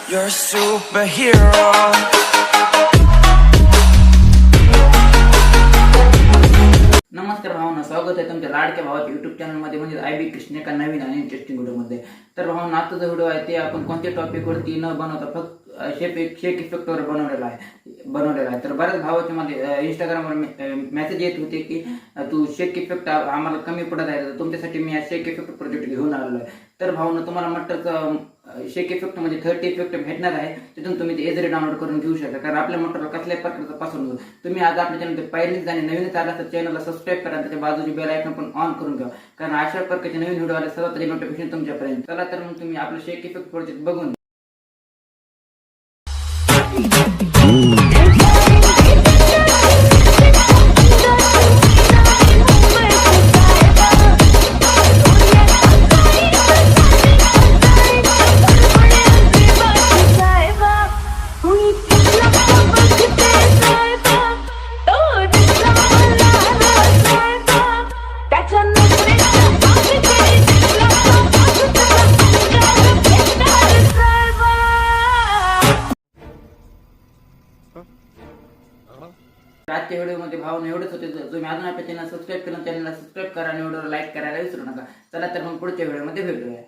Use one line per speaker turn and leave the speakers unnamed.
You're a superhero.
नमस्कार भावना, स्वागत आहे तुमच्या लाडक्या भावाच्या युट्यूब चॅनलमध्ये म्हणजे IB कृष्ण एका नवीन आणि इंटरेस्टिंग व्हिडिओमध्ये. तर भावना, आजचा जो व्हिडिओ आहे ते आपण कोणत्या टॉपिकवरती न बनवता फक्त शेक इफेक्टवर बनवलेला आहे. तर बऱ्याच भावाच्या मध्ये इंस्टाग्रामवर मेसेज येत होते की तू शेक इफेक्ट आम्हाला कमी पडत आहे, तर तुमच्यासाठी मी शेक इफेक्ट प्रोजेक्ट घेऊन आलेलो आहे. तर भावना, तुम्हाला मटरचा शेक इफेक्ट म्हणजे 30 इफेक्ट भेटणार आहे. तिथून तुम्ही ते इझिली डाउनलोड करून घेऊ शकता. कारण आपल्या मोटरला कसल्याही प्रकारचा पासून तुम्ही आज आपल्या चॅनल पहिलेच आणि नवीनच आला तर चॅनलला सबस्क्राईब करा, त्याच्या बाजूची बेल आयकॉन पण ऑन करून घ्या. कारण अशा प्रकारचे नवीन व्हिडिओ आले सर्वात आधी नोटिफिकेशन तुमच्यापर्यंत. चला तर मग तुम्ही आपलं शेक इफेक्ट प्रोजेक्ट बघून आजच्या व्हिडिओमध्ये भावना एवढंच होते. तुम्ही अजून आपल्या चॅनल सबस्क्राईब केलं, चॅनलला सबस्क्राईब करा आणि व्हिडिओला लाईक करायला विसरू नका. चला तर मग पुढच्या व्हिडिओमध्ये भेटूया.